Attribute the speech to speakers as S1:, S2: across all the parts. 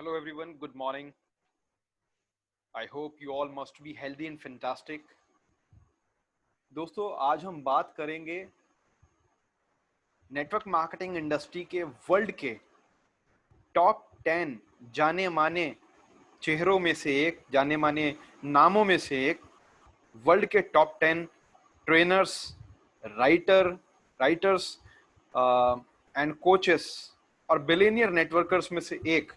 S1: Hello everyone, good morning. I hope you all must be healthy and fantastic. दोस्तों आज हम बात करेंगे नेटवर्क मार्केटिंग इंडस्ट्री के वर्ल्ड के टॉप 10 जाने माने चेहरों में से एक, जाने माने नामों में से एक, वर्ल्ड के top 10 trainers, writers and coaches और बिलियनियर नेटवर्कर्स में से एक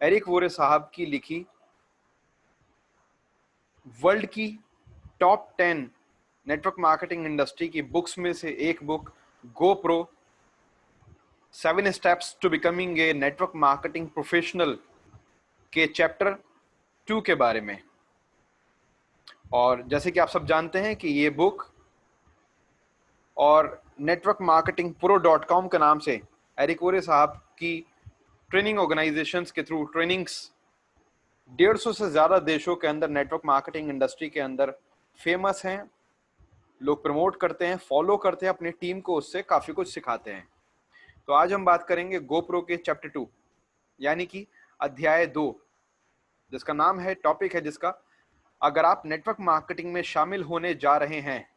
S1: एरिक वोरे साहब की लिखी वर्ल्ड की टॉप 10 नेटवर्क मार्केटिंग इंडस्ट्री की बुक्स में से एक book GoPro 7 steps to becoming a network marketing professional के चैप्टर 2 के बारे में। और जैसे कि आप सब जानते हैं कि ये बुक और networkmarketingpro.com के नाम से एरिक वोरे साहब की ट्रेनिंग ऑर्गेनाइजेशंस के थ्रू ट्रेनिंग्स 150 से ज़्यादा देशों के अंदर नेटवर्क मार्केटिंग इंडस्ट्री के अंदर फेमस हैं। लोग प्रमोट करते हैं, फॉलो करते हैं, अपनी टीम को उससे काफ़ी कुछ सिखाते हैं। तो आज हम बात करेंगे GoPro के चैप्टर 2 यानी कि अध्याय 2, जिसका नाम है, टॉपिक है जिसका, अगर आप नेटवर्क मार्केटिंग में शामिल होने जा रहे हैं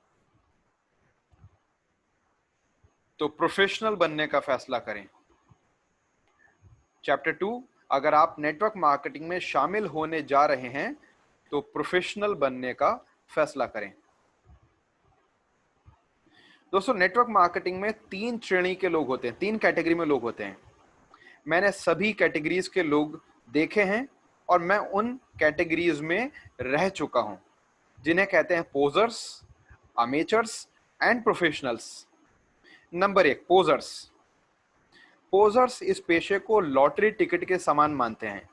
S1: तो प्रोफेशनल बनने का फैसला करें। चैप्टर 2, अगर आप नेटवर्क मार्केटिंग में शामिल होने जा रहे हैं तो प्रोफेशनल बनने का फैसला करें। दोस्तों, नेटवर्क मार्केटिंग में 3 श्रेणी के लोग होते हैं, 3 कैटेगरी में लोग होते हैं। मैंने सभी कैटेगरीज के लोग देखे हैं और मैं उन कैटेगरीज में रह चुका हूं, जिन्हें कहते हैं posers, अमेचर्स and professionals. Number 1, posers. Posers इस पेशे को लॉटरी टिकट के समान मानते हैं।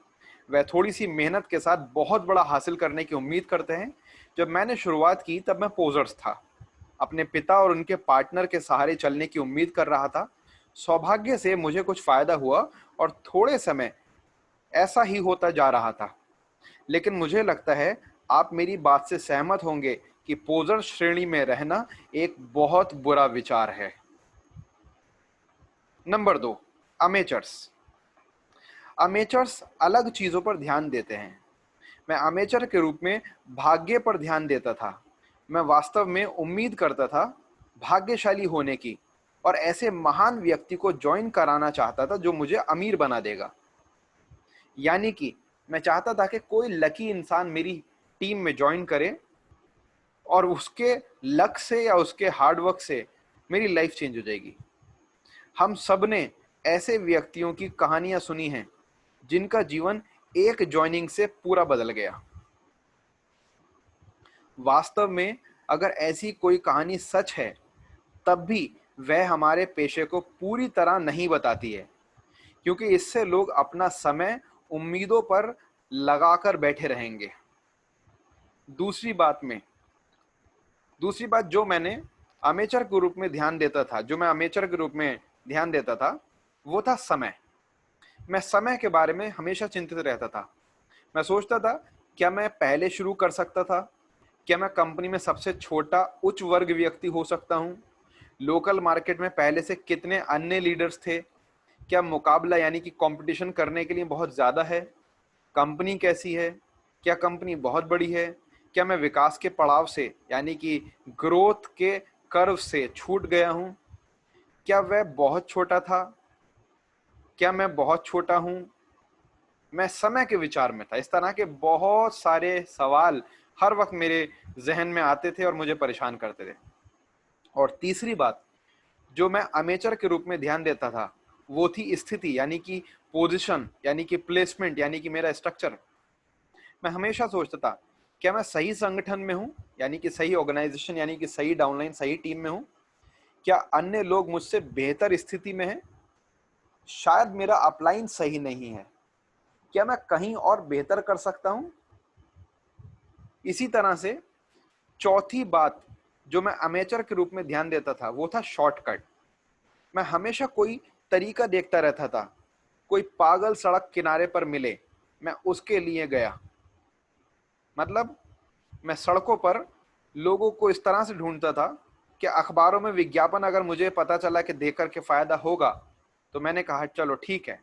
S1: वह थोड़ी सी मेहनत के साथ बहुत बड़ा हासिल करने की उम्मीद करते हैं। जब मैंने शुरुआत की तब मैं पोजर्स था, अपने पिता और उनके पार्टनर के सहारे चलने की उम्मीद कर रहा था। सौभाग्य से मुझे कुछ फायदा हुआ और थोड़े समय ऐसा ही होता जा रहा था। लेकिन मुझे लगता है आप मेरी बात से सहमत होंगे कि पोजर श्रेणी में रहना एक बहुत बुरा विचार है। नंबर 2, अमेचर्स। अमेचर्स अलग चीजों पर ध्यान देते हैं। मैं अमेचर के रूप में भाग्य पर ध्यान देता था। मैं वास्तव में उम्मीद करता था भाग्यशाली होने की और ऐसे महान व्यक्ति को ज्वाइन कराना चाहता था जो मुझे अमीर बना देगा। यानी कि मैं चाहता था कि कोई लकी इंसान मेरी टीम में ज्वाइन करे और उसके लक से या उसके हार्डवर्क से मेरी लाइफ चेंज हो जाएगी। हम सब ने ऐसे व्यक्तियों की कहानियां सुनी हैं जिनका जीवन एक ज्वाइनिंग से पूरा बदल गया। वास्तव में अगर ऐसी कोई कहानी सच है तब भी वह हमारे पेशे को पूरी तरह नहीं बताती है, क्योंकि इससे लोग अपना समय उम्मीदों पर लगाकर बैठे रहेंगे। दूसरी बात जो मैं अमेचर के रूप में ध्यान देता था वो था समय। मैं समय के बारे में हमेशा चिंतित रहता था। मैं सोचता था, क्या मैं पहले शुरू कर सकता था? क्या मैं कंपनी में सबसे छोटा उच्च वर्ग व्यक्ति हो सकता हूं? लोकल मार्केट में पहले से कितने अन्य लीडर्स थे? क्या मुकाबला यानी कि कंपटीशन करने के लिए बहुत ज़्यादा है? कंपनी कैसी है? क्या कंपनी बहुत बड़ी है? क्या मैं विकास के पड़ाव से यानी कि ग्रोथ के कर्व से छूट गया हूं? क्या वह बहुत छोटा था? क्या मैं बहुत छोटा हूं? मैं समय के विचार में था। इस तरह के बहुत सारे सवाल हर वक्त मेरे जहन में आते थे और मुझे परेशान करते थे। और तीसरी बात जो मैं अमेचर के रूप में ध्यान देता था वो थी स्थिति यानी कि पोजीशन यानी कि प्लेसमेंट यानी कि मेरा स्ट्रक्चर। मैं हमेशा सोचता था, क्या मैं सही संगठन में हूं यानी कि सही ऑर्गेनाइजेशन यानी कि सही डाउनलाइन, सही टीम में हूं? क्या अन्य लोग मुझसे बेहतर स्थिति में हैं? शायद मेरा अपलाइन सही नहीं है। क्या मैं कहीं और बेहतर कर सकता हूं? इसी तरह से चौथी बात जो मैं अमेचर के रूप में ध्यान देता था वो था शॉर्टकट। मैं हमेशा कोई तरीका देखता रहता था। कोई पागल सड़क किनारे पर मिले, मैं उसके लिए गया। मतलब मैं सड़कों पर लोगों को इस तरह से ढूंढता था कि अखबारों में विज्ञापन अगर मुझे पता चला कि देख करके फायदा होगा तो मैंने कहा चलो ठीक है।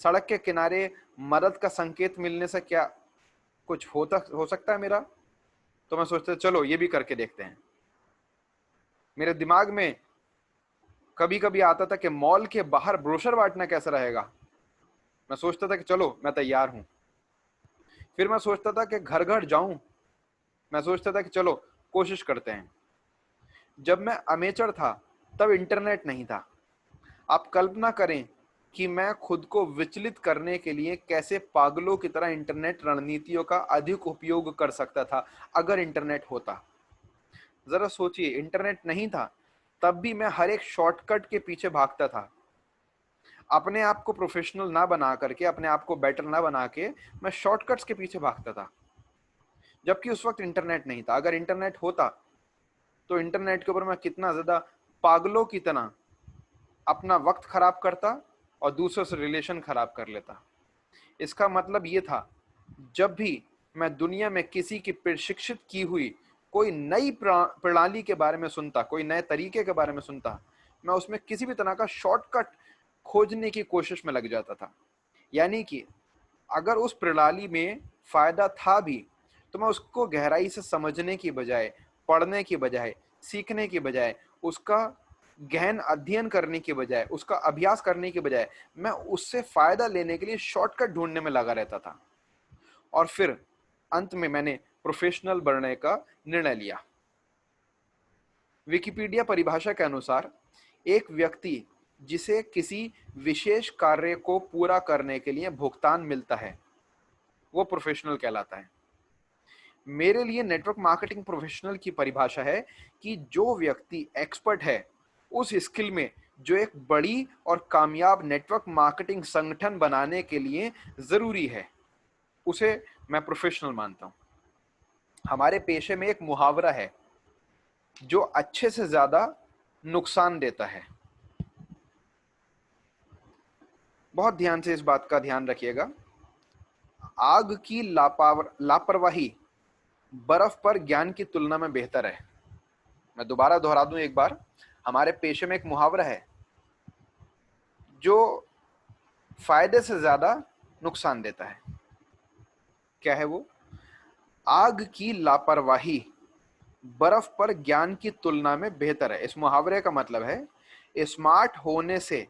S1: सड़क के किनारे मदद का संकेत मिलने से क्या कुछ हो सकता है मेरा? तो मैं सोचता चलो ये भी करके देखते हैं। मेरे दिमाग में कभी कभी आता था कि मॉल के बाहर ब्रोशर बांटना कैसा रहेगा। मैं सोचता था कि चलो मैं तैयार हूं। फिर मैं सोचता था कि घर घर जाऊं। मैं सोचता था कि चलो कोशिश करते हैं। जब मैं अमेचर था तब इंटरनेट नहीं था। आप कल्पना करें कि मैं खुद को विचलित करने के लिए कैसे पागलों की तरह इंटरनेट रणनीतियों का अधिक उपयोग कर सकता था अगर इंटरनेट होता। जरा सोचिए, इंटरनेट नहीं था तब भी मैं हर एक शॉर्टकट के पीछे भागता था। अपने आप को प्रोफेशनल ना बना करके, अपने आप को बेटर ना बना के मैं शॉर्टकट्स के पीछे भागता था, जबकि उस वक्त इंटरनेट नहीं था। अगर इंटरनेट होता तो इंटरनेट के ऊपर मैं कितना ज्यादा पागलों की तरह अपना वक्त खराब करता और दूसरों से रिलेशन खराब कर लेता। इसका मतलब ये था, जब भी मैं दुनिया में किसी की प्रशिक्षित की हुई कोई नई प्रणाली के बारे में सुनता, कोई नए तरीके के बारे में सुनता, मैं उसमें किसी भी तरह का शॉर्टकट खोजने की कोशिश में लग जाता था। यानी कि अगर उस प्रणाली में फायदा था भी तो मैं उसको गहराई से समझने की बजाय, पढ़ने की बजाय, सीखने की बजाय, उसका गहन अध्ययन करने की बजाय, उसका अभ्यास करने की बजाय मैं उससे फायदा लेने के लिए शॉर्टकट ढूंढने में लगा रहता था। और फिर अंत में मैंने प्रोफेशनल बनने का निर्णय लिया। विकिपीडिया परिभाषा के अनुसार एक व्यक्ति जिसे किसी विशेष कार्य को पूरा करने के लिए भुगतान मिलता है वो प्रोफेशनल कहलाता है। मेरे लिए नेटवर्क मार्केटिंग प्रोफेशनल की परिभाषा है कि जो व्यक्ति एक्सपर्ट है उस स्किल में जो एक बड़ी और कामयाब नेटवर्क मार्केटिंग संगठन बनाने के लिए जरूरी है, उसे मैं प्रोफेशनल मानता हूं। हमारे पेशे में एक मुहावरा है जो अच्छे से ज्यादा नुकसान देता है। बहुत ध्यान से इस बात का ध्यान रखिएगा। आग की लापरवाही बर्फ पर ज्ञान की तुलना में बेहतर है। मैं दोबारा दोहरा दूं एक बार। हमारे पेशे में एक मुहावरा है जो फायदे से ज्यादा नुकसान देता है। क्या है वो? आग की लापरवाही बर्फ पर ज्ञान की तुलना में बेहतर है। इस मुहावरे का मतलब है स्मार्ट होने से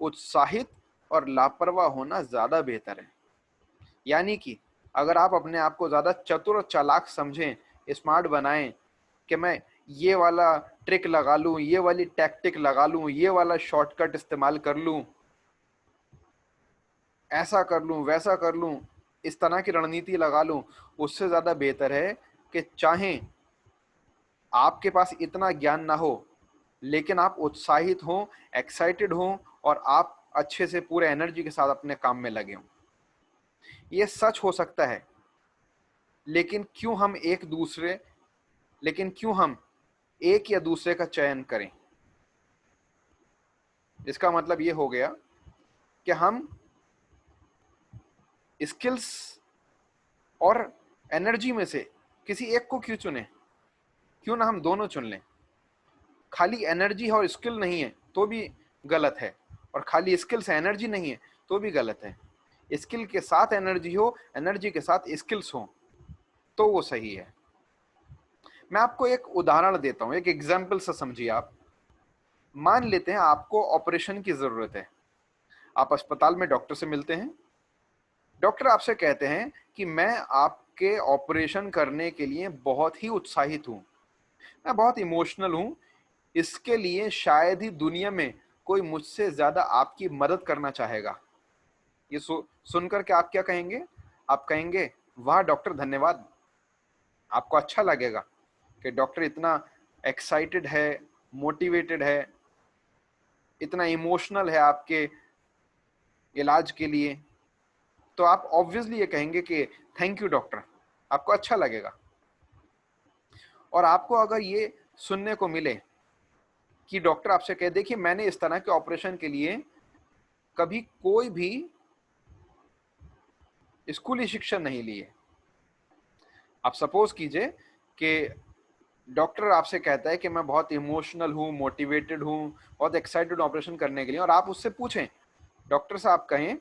S1: उत्साहित और लापरवाह होना ज्यादा बेहतर है। यानी कि अगर आप अपने आप को ज्यादा चतुर और चालाक समझें, स्मार्ट बनाएं कि मैं ये वाला ट्रिक लगा लूं, ये वाली टैक्टिक लगा लूं, ये वाला शॉर्टकट इस्तेमाल कर लूं, ऐसा कर लूं, वैसा कर लूं, इस तरह की रणनीति लगा लूं, उससे ज्यादा बेहतर है कि चाहे आपके पास इतना ज्ञान ना हो लेकिन आप उत्साहित हों, एक्साइटेड हों और आप अच्छे से पूरे एनर्जी के साथ अपने काम में लगे हों। ये सच हो सकता है, लेकिन क्यों हम एक या दूसरे का चयन करें? इसका मतलब ये हो गया कि हम स्किल्स और एनर्जी में से किसी एक को क्यों चुनें? क्यों ना हम दोनों चुन लें। खाली एनर्जी है और स्किल नहीं है तो भी गलत है, और खाली स्किल से एनर्जी नहीं है तो भी गलत है। स्किल के साथ एनर्जी हो, एनर्जी के साथ स्किल्स हो तो वो सही है। मैं आपको एक उदाहरण देता हूं, एक एग्जाम्पल से समझिए आप। मान लेते हैं आपको ऑपरेशन की जरूरत है। आप अस्पताल में डॉक्टर से मिलते हैं। डॉक्टर आपसे कहते हैं कि मैं आपके ऑपरेशन करने के लिए बहुत ही उत्साहित हूं, मैं बहुत इमोशनल हूं, इसके लिए शायद ही दुनिया में कोई मुझसे ज्यादा आपकी मदद करना चाहेगा। ये सुनकर के आप क्या कहेंगे? आप कहेंगे वाह डॉक्टर धन्यवाद। आपको अच्छा लगेगा कि डॉक्टर इतना एक्साइटेड है, मोटिवेटेड है, इतना इमोशनल है आपके इलाज के लिए। तो आप ऑब्वियसली ये कहेंगे कि थैंक यू डॉक्टर। आपको अच्छा लगेगा। और आपको अगर ये सुनने को मिले कि डॉक्टर आपसे कह दे कि मैंने इस तरह के ऑपरेशन के लिए कभी कोई भी स्कूली शिक्षा नहीं ली है। आप सपोज कीजिए कि डॉक्टर आपसे कहता है कि मैं बहुत इमोशनल हूँ, मोटिवेटेड हूँ, बहुत एक्साइटेड ऑपरेशन करने के लिए, और आप उससे पूछें, डॉक्टर साहब कहें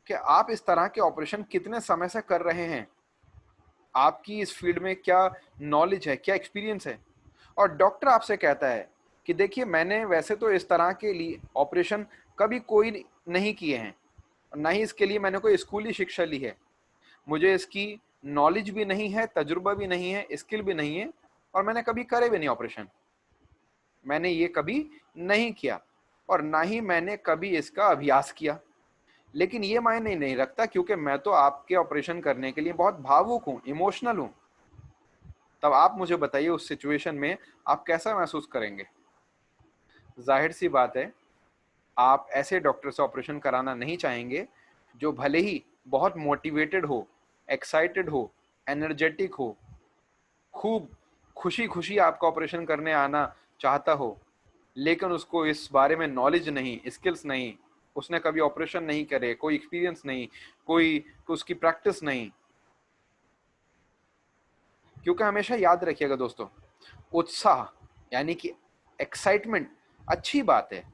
S1: कि आप इस तरह के ऑपरेशन कितने समय से कर रहे हैं, आपकी इस फील्ड में क्या नॉलेज है, क्या एक्सपीरियंस है। और डॉक्टर आपसे कहता है कि देखिए मैंने वैसे तो इस तरह के लिए ऑपरेशन कभी कोई नहीं किए हैं, ना ही इसके लिए मैंने कोई स्कूली शिक्षा ली है, मुझे इसकी नॉलेज भी नहीं है, तजुर्बा भी नहीं है, स्किल भी नहीं है, और मैंने कभी करे भी नहीं ऑपरेशन, मैंने ये कभी नहीं किया और ना ही मैंने कभी इसका अभ्यास किया। लेकिन ये मायने नहीं रखता क्योंकि मैं तो आपके ऑपरेशन करने के लिए बहुत भावुक हूँ, इमोशनल हूँ। तब आप मुझे बताइए उस सिचुएशन में आप कैसा महसूस करेंगे। जाहिर सी बात है, आप ऐसे डॉक्टर से ऑपरेशन कराना नहीं चाहेंगे जो भले ही बहुत मोटिवेटेड हो, एक्साइटेड हो, एनर्जेटिक हो, खूब खुशी खुशी आपका ऑपरेशन करने आना चाहता हो, लेकिन उसको इस बारे में नॉलेज नहीं, स्किल्स नहीं, उसने कभी ऑपरेशन नहीं करे, कोई एक्सपीरियंस नहीं, कोई उसकी प्रैक्टिस नहीं। क्योंकि हमेशा याद रखिएगा दोस्तों, उत्साह यानी कि एक्साइटमेंट अच्छी बात है,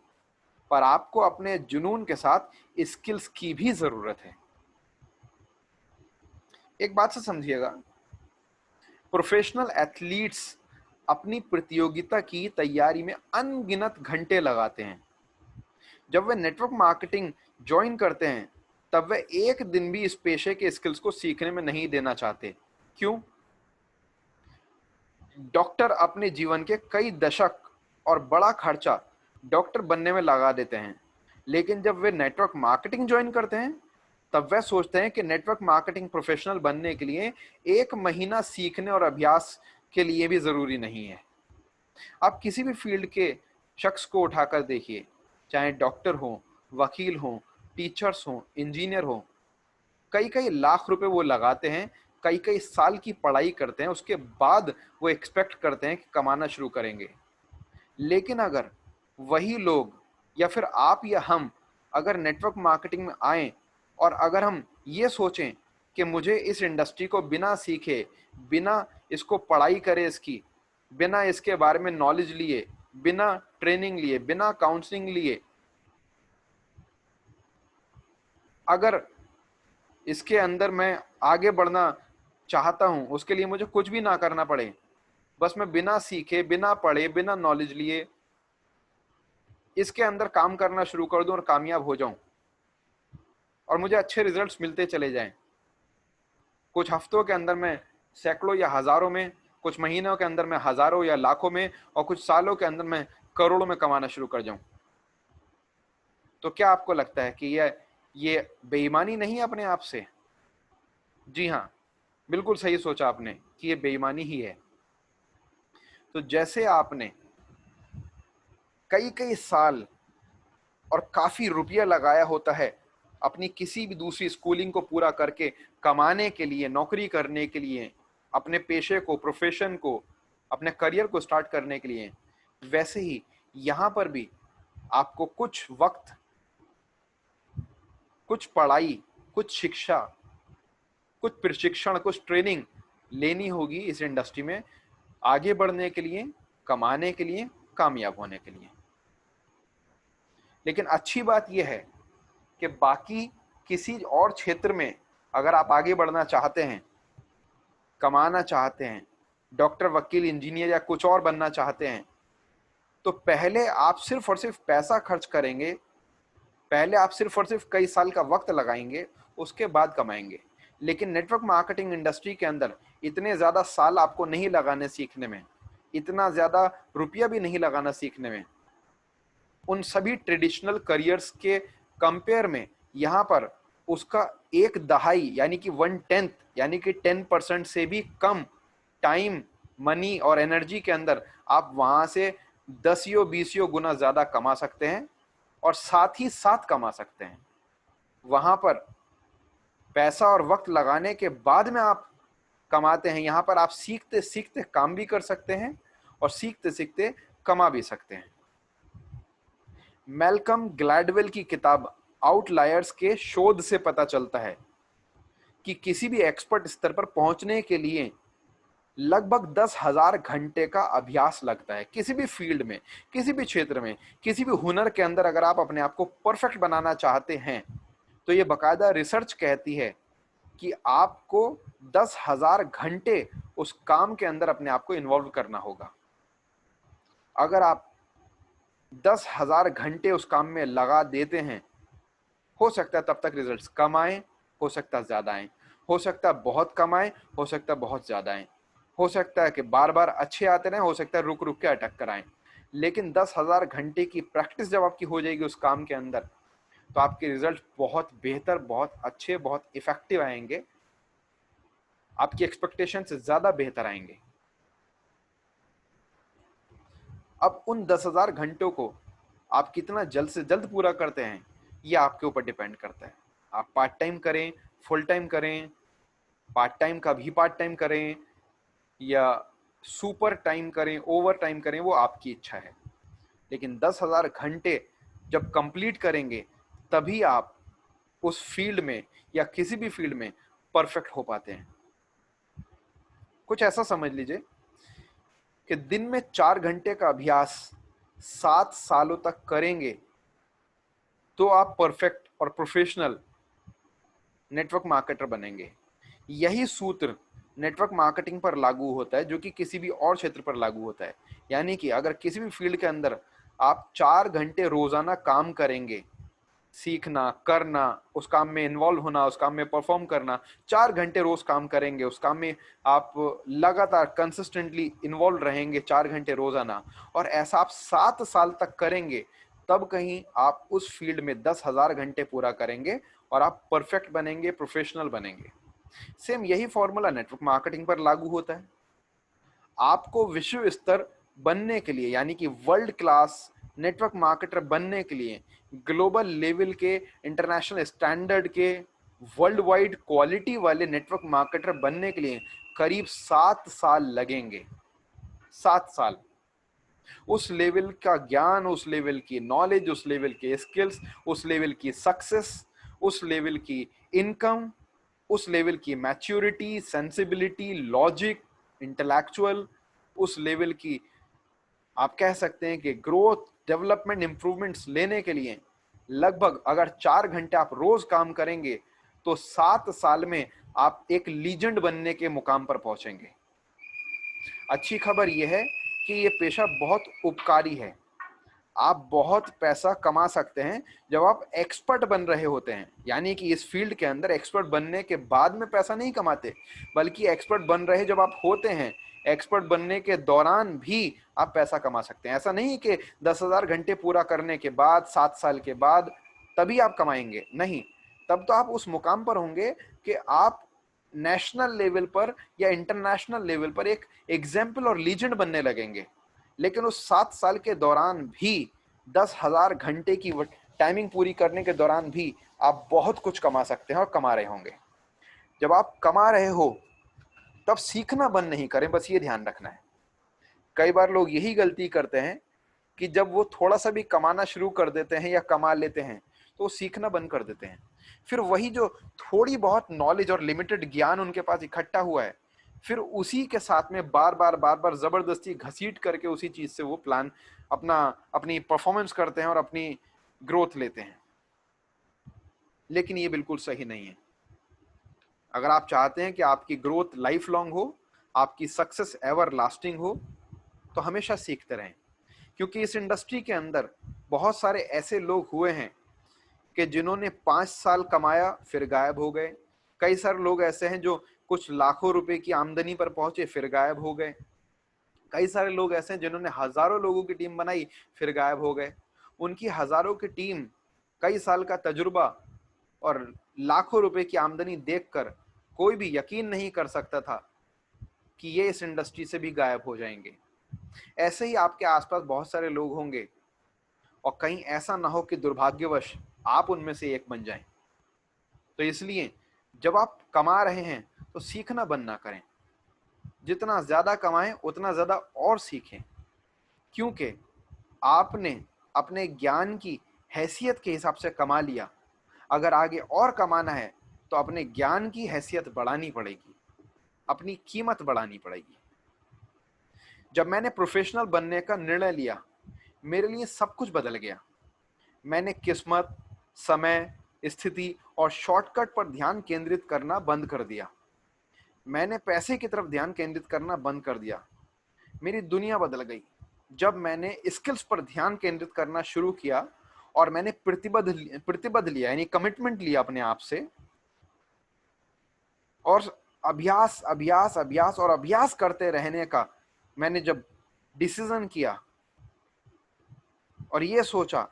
S1: पर आपको अपने जुनून के साथ स्किल्स की भी जरूरत है। एक बात से समझिएगा, प्रोफेशनल एथलीट्स अपनी प्रतियोगिता की तैयारी में अनगिनत घंटे लगाते हैं। जब वे नेटवर्क मार्केटिंग ज्वाइन करते हैं तब वे एक दिन भी इस पेशे के स्किल्स को सीखने में नहीं देना चाहते। क्यों? डॉक्टर अपने जीवन के कई दशक और बड़ा खर्चा डॉक्टर बनने में लगा देते हैं, लेकिन जब वे नेटवर्क मार्केटिंग ज्वाइन करते हैं तब वे सोचते हैं कि नेटवर्क मार्केटिंग प्रोफेशनल बनने के लिए एक महीना सीखने और अभ्यास के लिए भी जरूरी नहीं है। आप किसी भी फील्ड के शख्स को उठाकर देखिए, चाहे डॉक्टर हो, वकील हो, टीचर्स हो, इंजीनियर हो, कई कई लाख रुपए वो लगाते हैं, कई कई साल की पढ़ाई करते हैं, उसके बाद वो एक्सपेक्ट करते हैं कि कमाना शुरू करेंगे। लेकिन अगर वही लोग या फिर आप या हम अगर नेटवर्क मार्केटिंग में आए और अगर हम ये सोचें कि मुझे इस इंडस्ट्री को बिना सीखे, बिना इसको पढ़ाई करे, इसकी बिना इसके बारे में नॉलेज लिए, बिना ट्रेनिंग लिए, बिना काउंसलिंग लिए, अगर इसके अंदर मैं आगे बढ़ना चाहता हूं, उसके लिए मुझे कुछ भी ना करना पड़े, बस मैं बिना सीखे, बिना पढ़े, बिना नॉलेज लिए इसके अंदर काम करना शुरू कर दूं और कामयाब हो जाऊं और मुझे अच्छे रिजल्ट्स मिलते चले जाएं, कुछ हफ्तों के अंदर मैं सैकड़ों या हजारों में, कुछ महीनों के अंदर मैं हजारों या लाखों में, और कुछ सालों के अंदर मैं करोड़ों में कमाना शुरू कर जाऊं, तो क्या आपको लगता है कि ये बेईमानी नहीं है अपने आप से? जी हाँ, बिल्कुल सही सोचा आपने कि ये बेईमानी ही है। तो जैसे आपने कई कई साल और काफी रुपया लगाया होता है अपनी किसी भी दूसरी स्कूलिंग को पूरा करके कमाने के लिए, नौकरी करने के लिए, अपने पेशे को, प्रोफेशन को, अपने करियर को स्टार्ट करने के लिए, वैसे ही यहां पर भी आपको कुछ वक्त, कुछ पढ़ाई, कुछ शिक्षा, कुछ प्रशिक्षण, कुछ ट्रेनिंग लेनी होगी इस इंडस्ट्री में आगे बढ़ने के लिए, कमाने के लिए, कामयाब होने के लिए। लेकिन अच्छी बात यह है कि बाकी किसी और क्षेत्र में अगर आप आगे बढ़ना चाहते हैं, कमाना चाहते हैं, डॉक्टर, वकील, इंजीनियर या कुछ और बनना चाहते हैं, तो पहले आप सिर्फ और सिर्फ पैसा खर्च करेंगे, पहले आप सिर्फ और सिर्फ कई साल का वक्त लगाएंगे, उसके बाद कमाएंगे। लेकिन नेटवर्क मार्केटिंग इंडस्ट्री के अंदर इतने ज़्यादा साल आपको नहीं लगाने सीखने में, इतना ज़्यादा रुपया भी नहीं लगाना सीखने में। उन सभी ट्रेडिशनल करियर्स के कंपेयर में यहाँ पर उसका एक दहाई यानी कि 1/10 यानी कि 10% से भी कम टाइम, मनी और एनर्जी के अंदर आप वहाँ से 10 गुना ज़्यादा कमा सकते हैं और साथ ही साथ कमा सकते हैं। वहाँ पर पैसा और वक्त लगाने के बाद में आप कमाते हैं, यहाँ पर आप सीखते सीखते काम भी कर सकते हैं और सीखते सीखते कमा भी सकते हैं। मैल्कम ग्लैडवेल की किताब आउटलायर्स के शोध से पता चलता है कि किसी भी एक्सपर्ट स्तर पर पहुंचने के लिए लगभग 10,000 घंटे का अभ्यास लगता है। किसी भी फील्ड में, किसी भी क्षेत्र में, किसी भी हुनर के अंदर अगर आप अपने आप को परफेक्ट बनाना चाहते हैं तो ये बाकायदा रिसर्च कहती है कि आपको 10,000 घंटे उस काम के अंदर अपने आप को इन्वॉल्व करना होगा। अगर आप 10,000 घंटे उस काम में लगा देते हैं, हो सकता है तब तक रिजल्ट्स कम आए, हो सकता है ज्यादा आए, हो सकता है बहुत कम आए, हो सकता है बहुत ज्यादा आए, हो सकता है कि बार बार अच्छे आते रहे, हो सकता है रुक रुक के अटक कर आए। लेकिन 10,000 घंटे की प्रैक्टिस जब आपकी हो जाएगी उस काम के अंदर, तो आपके रिजल्ट बहुत बेहतर, बहुत अच्छे, बहुत इफेक्टिव आएंगे, आपकी एक्सपेक्टेशन से ज्यादा बेहतर आएंगे। अब उन 10,000 घंटों को आप कितना जल्द से जल्द पूरा करते हैं, ये आपके ऊपर डिपेंड करता है। आप पार्ट टाइम करें, फुल टाइम करें, पार्ट टाइम का भी पार्ट टाइम करें, या सुपर टाइम करें, ओवर टाइम करें, वो आपकी इच्छा है। लेकिन 10,000 घंटे जब कंप्लीट करेंगे, तभी आप उस फील्ड में या किसी भी फील्ड में परफेक्ट हो पाते हैं। कुछ ऐसा समझ लीजिए कि दिन में 4 घंटे का अभ्यास 7 सालों तक करेंगे, तो आप परफेक्ट और प्रोफेशनल नेटवर्क मार्केटर बनेंगे। यही सूत्र नेटवर्क मार्केटिंग पर लागू होता है, जो कि किसी भी और क्षेत्र पर लागू होता है। यानी कि अगर किसी भी फील्ड के अंदर आप 4 घंटे रोजाना काम करेंगे, सीखना, करना, उस काम में इन्वॉल्व होना, उस काम में परफॉर्म करना, 4 घंटे रोज काम करेंगे, उस काम में आप लगातार कंसिस्टेंटली इन्वॉल्व रहेंगे 4 घंटे रोजाना, और ऐसा आप 7 साल तक करेंगे, तब कहीं आप उस फील्ड में 10,000 घंटे पूरा करेंगे और आप परफेक्ट बनेंगे, प्रोफेशनल बनेंगे। सेम यही फॉर्मूला नेटवर्क मार्केटिंग पर लागू होता है। आपको विश्व स्तर बनने के लिए, यानी कि वर्ल्ड क्लास नेटवर्क मार्केटर बनने के लिए, ग्लोबल लेवल के, इंटरनेशनल स्टैंडर्ड के, वर्ल्ड वाइड क्वालिटी वाले नेटवर्क मार्केटर बनने के लिए करीब 7 साल लगेंगे। 7 साल। उस लेवल का ज्ञान, उस लेवल की नॉलेज, उस लेवल के स्किल्स, उस लेवल की सक्सेस, उस लेवल की इनकम, उस लेवल की मैच्योरिटी, सेंसिबिलिटी, लॉजिक, इंटेलेक्चुअल, उस लेवल की आप कह सकते हैं कि ग्रोथ, डेवलपमेंट, इंप्रूवमेंट्स लेने के लिए लगभग अगर 4 घंटे आप रोज काम करेंगे, तो 7 साल में आप एक लीजेंड बनने के मुकाम पर पहुंचेंगे। अच्छी खबर यह है कि यह पेशा बहुत उपकारी है। आप बहुत पैसा कमा सकते हैं जब आप एक्सपर्ट बन रहे होते हैं, यानी कि इस फील्ड के अंदर एक्सपर्ट बनने के बाद में पैसा नहीं कमाते, बल्कि एक्सपर्ट बन रहे जब आप होते हैं, एक्सपर्ट बनने के दौरान भी आप पैसा कमा सकते हैं। ऐसा नहीं कि 10,000 घंटे पूरा करने के बाद, 7 साल के बाद तभी आप कमाएंगे, नहीं। तब तो आप उस मुकाम पर होंगे कि आप नेशनल लेवल पर या इंटरनेशनल लेवल पर एक एग्जाम्पल और लीजेंड बनने लगेंगे। लेकिन उस 7 साल के दौरान भी, 10,000 घंटे की टाइमिंग पूरी करने के दौरान भी आप बहुत कुछ कमा सकते हैं और कमा रहे होंगे। जब आप कमा रहे हो, तब सीखना बंद नहीं करें, बस ये ध्यान रखना है। कई बार लोग यही गलती करते हैं कि जब वो थोड़ा सा भी कमाना शुरू कर देते हैं या कमा लेते हैं, तो वो सीखना बंद कर देते हैं। फिर वही जो थोड़ी बहुत नॉलेज और लिमिटेड ज्ञान उनके पास इकट्ठा हुआ है, फिर उसी के साथ में बार बार जबरदस्ती घसीट करके उसी चीज से वो प्लान अपनी परफॉर्मेंस करते हैं और अपनी ग्रोथ लेते हैं। लेकिन ये बिल्कुल सही नहीं है। अगर आप चाहते हैं कि आपकी ग्रोथ लाइफ लॉन्ग हो, आपकी सक्सेस एवर लास्टिंग हो, तो हमेशा सीखते रहें। क्योंकि इस इंडस्ट्री के अंदर बहुत सारे ऐसे लोग हुए हैं कि जिन्होंने 5 साल कमाया फिर गायब हो गए। कई सारे लोग ऐसे हैं जो कुछ लाखों रुपए की आमदनी पर पहुंचे फिर गायब हो गए। कई सारे लोग ऐसे हैं जिन्होंने हजारों लोगों की टीम बनाई फिर गायब हो गए। उनकी हजारों की टीम, कई साल का तजुर्बा और लाखों रुपए की आमदनी देखकर कोई भी यकीन नहीं कर सकता था कि ये इस इंडस्ट्री से भी गायब हो जाएंगे। ऐसे ही आपके आसपास बहुत सारे लोग होंगे, और कहीं ऐसा ना हो कि दुर्भाग्यवश आप उनमें से एक बन जाएं। तो इसलिए जब आप कमा रहे हैं तो सीखना बंद ना करें। जितना ज्यादा कमाएं उतना ज्यादा और सीखें, क्योंकि आपने अपने ज्ञान की हैसियत के हिसाब से कमा लिया। अगर आगे और कमाना है तो अपने ज्ञान की हैसियत बढ़ानी पड़ेगी, अपनी कीमत बढ़ानी पड़ेगी। जब मैंने प्रोफेशनल बनने का निर्णय लिया, मेरे लिए सब कुछ बदल गया। मैंने किस्मत, समय, स्थिति और शॉर्टकट पर ध्यान केंद्रित करना बंद कर दिया। मैंने पैसे की तरफ ध्यान केंद्रित करना बंद कर दिया। मेरी दुनिया बदल गई जब मैंने स्किल्स पर ध्यान केंद्रित करना शुरू किया और मैंने प्रतिबद्ध लिया, यानी कमिटमेंट लिया अपने आप से, और अभ्यास अभ्यास अभ्यास और अभ्यास करते रहने का मैंने जब डिसीजन किया और ये सोचा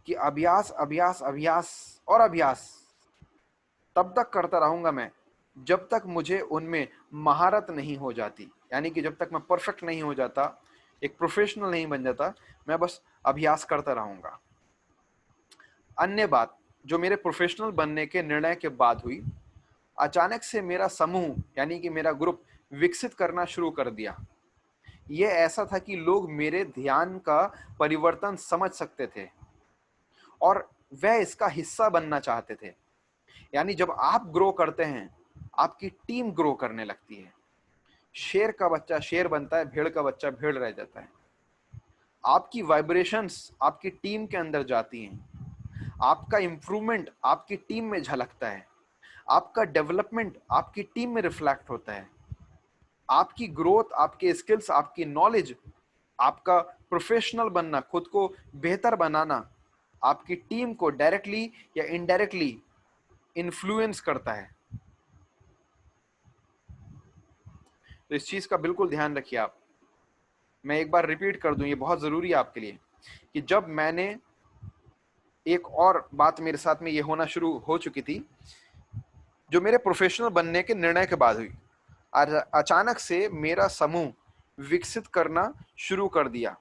S1: कि अभ्यास अभ्यास अभ्यास और अभ्यास तब तक करता रहूंगा मैं जब तक मुझे उनमें महारत नहीं हो जाती, यानी कि जब तक मैं परफेक्ट नहीं हो जाता, एक प्रोफेशनल नहीं बन जाता, मैं बस अभ्यास करता रहूंगा। अन्य बात जो मेरे प्रोफेशनल बनने के निर्णय के बाद हुई, अचानक से मेरा समूह यानी कि मेरा ग्रुप विकसित करना शुरू कर दिया। यह ऐसा था कि लोग मेरे ध्यान का परिवर्तन समझ सकते थे और वह इसका हिस्सा बनना चाहते थे। यानी जब आप ग्रो करते हैं, आपकी टीम ग्रो करने लगती है। शेर का बच्चा शेर बनता है, भेड़ का बच्चा भेड़ रह जाता है। आपकी वाइब्रेशंस आपकी टीम के अंदर जाती हैं। आपका इंप्रूवमेंट आपकी टीम में झलकता है। आपका डेवलपमेंट आपकी टीम में रिफ्लेक्ट होता है। आपकी ग्रोथ, आपके स्किल्स, आपकी नॉलेज, आपका प्रोफेशनल बनना, खुद को बेहतर बनाना आपकी टीम को डायरेक्टली या इनडायरेक्टली इन्फ्लुएंस करता है। तो इस चीज का बिल्कुल ध्यान रखिए आप। मैं एक बार रिपीट कर दूं, ये बहुत जरूरी है आपके लिए, कि जब मैंने, एक और बात मेरे साथ में ये होना शुरू हो चुकी थी जो मेरे प्रोफेशनल बनने के निर्णय के बाद हुई। अचानक से मेरा समूह विकसित करना शुरू कर दिया।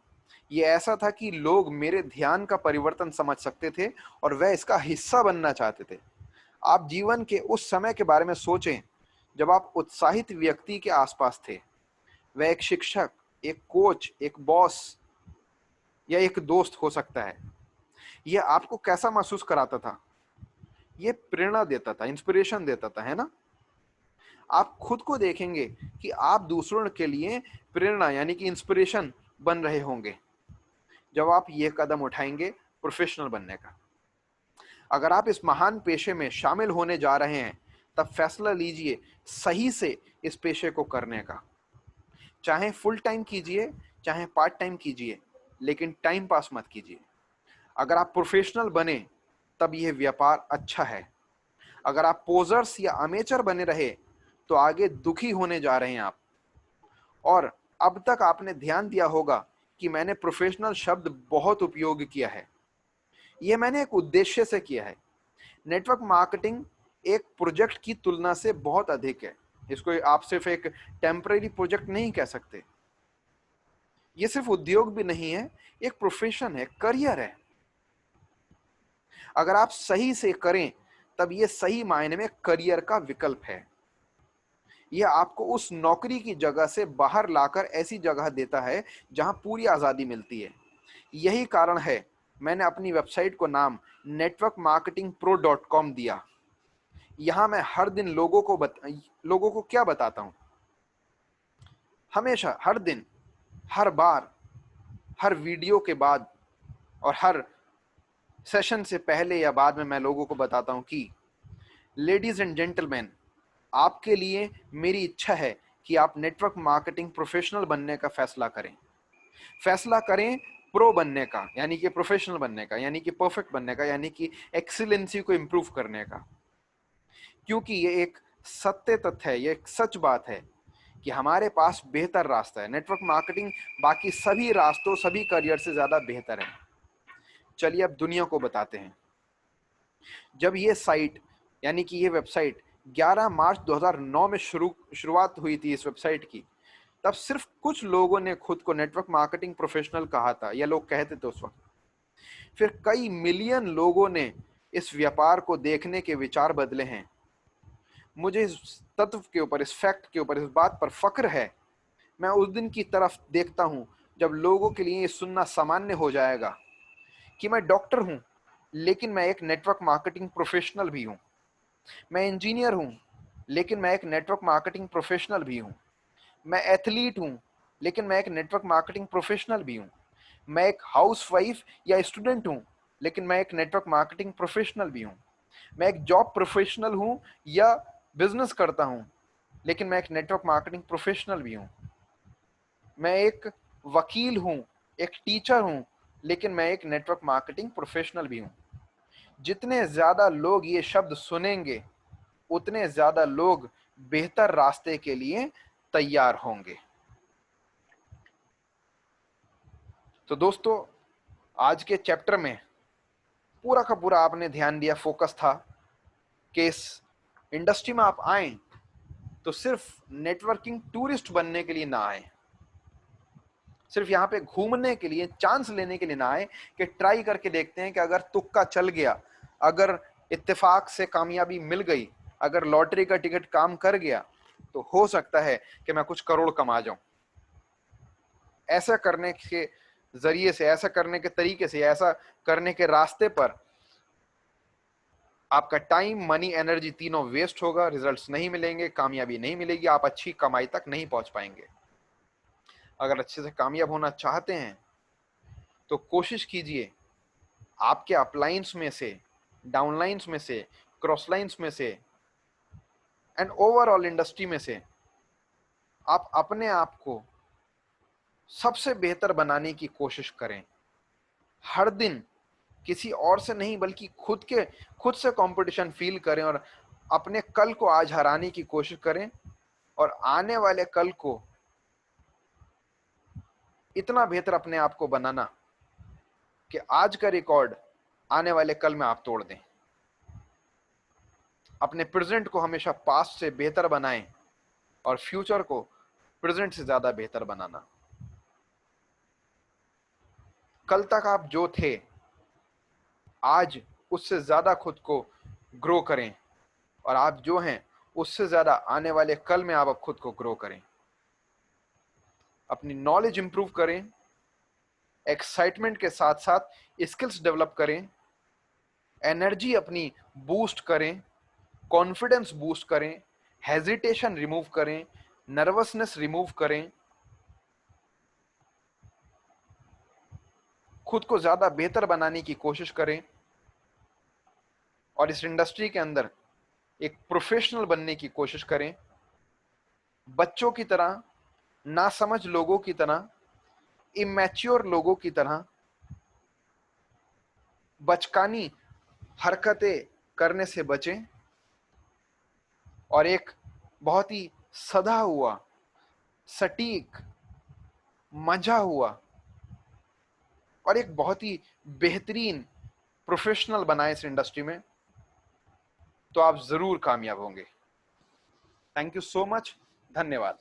S1: ये ऐसा था कि लोग मेरे ध्यान का परिवर्तन समझ सकते थे और वह इसका हिस्सा बनना चाहते थे। आप जीवन के उस समय के बारे में सोचें जब आप उत्साहित व्यक्ति के आसपास थे। वह एक शिक्षक, एक कोच, एक बॉस या एक दोस्त हो सकता है। यह आपको कैसा महसूस कराता था? यह प्रेरणा देता था, इंस्पिरेशन देता था, है ना? आप खुद को देखेंगे कि आप दूसरों के लिए प्रेरणा यानी कि इंस्पिरेशन बन रहे होंगे जब आप यह कदम उठाएंगे प्रोफेशनल बनने का। अगर आप इस महान पेशे में शामिल होने जा रहे हैं, तब फैसला लीजिए सही से इस पेशे को करने का। चाहे फुल टाइम कीजिए, चाहे पार्ट टाइम कीजिए, लेकिन टाइम पास मत कीजिए। अगर आप प्रोफेशनल बने तब यह व्यापार अच्छा है। अगर आप पोजर्स या अमेचर बने रहे तो आगे दुखी होने जा रहे हैं आप। और अब तक आपने ध्यान दिया होगा कि मैंने प्रोफेशनल शब्द बहुत उपयोग किया है। यह मैंने एक उद्देश्य से किया है। नेटवर्क मार्केटिंग एक प्रोजेक्ट की तुलना से बहुत अधिक है। इसको आप सिर्फ एक टेम्पररी प्रोजेक्ट नहीं कह सकते। यह सिर्फ उद्योग भी नहीं है, एक प्रोफेशन है, करियर है। अगर आप सही से करें तब यह सही मायने में करियर का विकल्प है। यह आपको उस नौकरी की जगह से बाहर लाकर ऐसी जगह देता है जहां पूरी आजादी मिलती है। यही कारण है मैंने अपनी वेबसाइट को नाम networkmarketingpro.com दिया। यहां मैं हर दिन लोगों को क्या बताता हूं? हमेशा, हर दिन, हर बार, हर वीडियो के बाद और हर सेशन से पहले या बाद में मैं लोगों को बताता हूं कि लेडीज एंड जेंटलमैन, आपके लिए मेरी इच्छा है कि आप नेटवर्क मार्केटिंग प्रोफेशनल बनने का फैसला करें। फैसला करें प्रो बनने का, यानी कि प्रोफेशनल बनने का, यानी कि परफेक्ट बनने का, यानी कि एक्सीलेंसी को इंप्रूव करने का। क्योंकि ये एक सत्य तथ्य है, ये एक सच बात है कि हमारे पास बेहतर रास्ता है। नेटवर्क मार्केटिंग बाकी सभी रास्तों, सभी करियर से ज्यादा बेहतर है। चलिए अब दुनिया को बताते हैं। जब ये साइट यानी कि ये वेबसाइट 11 मार्च 2009 में शुरुआत हुई थी इस वेबसाइट की, तब सिर्फ कुछ लोगों ने खुद को नेटवर्क मार्केटिंग प्रोफेशनल कहा था, या लोग कहते थे उस वक्त। फिर कई मिलियन लोगों ने इस व्यापार को देखने के विचार बदले हैं। मुझे इस तत्व के ऊपर, इस फैक्ट के ऊपर, इस बात पर फक्र है। मैं उस दिन की तरफ देखता हूं जब लोगों के लिए ये सुनना सामान्य हो जाएगा कि मैं डॉक्टर हूं, लेकिन मैं एक नेटवर्क मार्केटिंग प्रोफेशनल भी हूं। मैं इंजीनियर हूं, लेकिन मैं एक नेटवर्क मार्केटिंग प्रोफेशनल भी हूं। मैं एथलीट हूं, लेकिन मैं एक नेटवर्क मार्केटिंग प्रोफेशनल भी हूं। मैं एक हाउसवाइफ या स्टूडेंट हूं, लेकिन मैं एक नेटवर्क मार्केटिंग प्रोफेशनल भी हूं। मैं एक जॉब प्रोफेशनल हूं या बिजनेस करता हूं, लेकिन मैं एक नेटवर्क मार्केटिंग प्रोफेशनल भी हूं। मैं एक वकील हूं, एक टीचर हूं, लेकिन मैं एक नेटवर्क मार्केटिंग प्रोफेशनल भी हूं। जितने ज्यादा लोग ये शब्द सुनेंगे, उतने ज्यादा लोग बेहतर रास्ते के लिए तैयार होंगे। तो दोस्तों, आज के चैप्टर में पूरा का पूरा आपने ध्यान दिया, फोकस था कि इस इंडस्ट्री में आप आए तो सिर्फ नेटवर्किंग टूरिस्ट बनने के लिए ना आए, सिर्फ यहां पे घूमने के लिए, चांस लेने के लिए ना आए कि ट्राई करके देखते हैं कि अगर तुक्का चल गया, अगर इत्तेफाक से कामयाबी मिल गई, अगर लॉटरी का टिकट काम कर गया, तो हो सकता है कि मैं कुछ करोड़ कमा जाऊं। ऐसा करने के जरिए से, ऐसा करने के तरीके से, ऐसा करने के रास्ते पर आपका टाइम, मनी, एनर्जी तीनों वेस्ट होगा, रिजल्ट्स नहीं मिलेंगे, कामयाबी नहीं मिलेगी, आप अच्छी कमाई तक नहीं पहुंच पाएंगे। अगर अच्छे से कामयाब होना चाहते हैं तो कोशिश कीजिए आपके अपलाइंस में से, डाउनलाइंस में से, क्रॉसलाइंस में से एंड ओवरऑल इंडस्ट्री में से आप अपने आप को सबसे बेहतर बनाने की कोशिश करें। हर दिन किसी और से नहीं बल्कि खुद से कंपटीशन फील करें और अपने कल को आज हराने की कोशिश करें, और आने वाले कल को इतना बेहतर अपने आप को बनाना कि आज का रिकॉर्ड आने वाले कल में आप तोड़ दें। अपने प्रेजेंट को हमेशा पास्ट से बेहतर बनाएं और फ्यूचर को प्रेजेंट से ज्यादा बेहतर बनाना। कल तक आप जो थे, आज उससे ज्यादा खुद को ग्रो करें, और आप जो हैं उससे ज्यादा आने वाले कल में आप खुद को ग्रो करें। अपनी नॉलेज इंप्रूव करें, एक्साइटमेंट के साथ साथ स्किल्स डेवलप करें, एनर्जी अपनी बूस्ट करें, कॉन्फिडेंस बूस्ट करें, हेजिटेशन रिमूव करें, नर्वसनेस रिमूव करें, खुद को ज्यादा बेहतर बनाने की कोशिश करें, और इस इंडस्ट्री के अंदर एक प्रोफेशनल बनने की कोशिश करें। बच्चों की तरह, नासमझ लोगों की तरह, इमैच्योर लोगों की तरह बचकानी हरकतें करने से बचें, और एक बहुत ही सधा हुआ, सटीक, मंझा हुआ और एक बहुत ही बेहतरीन प्रोफेशनल बनाए इस इंडस्ट्री में, तो आप जरूर कामयाब होंगे। Thank you so much. धन्यवाद।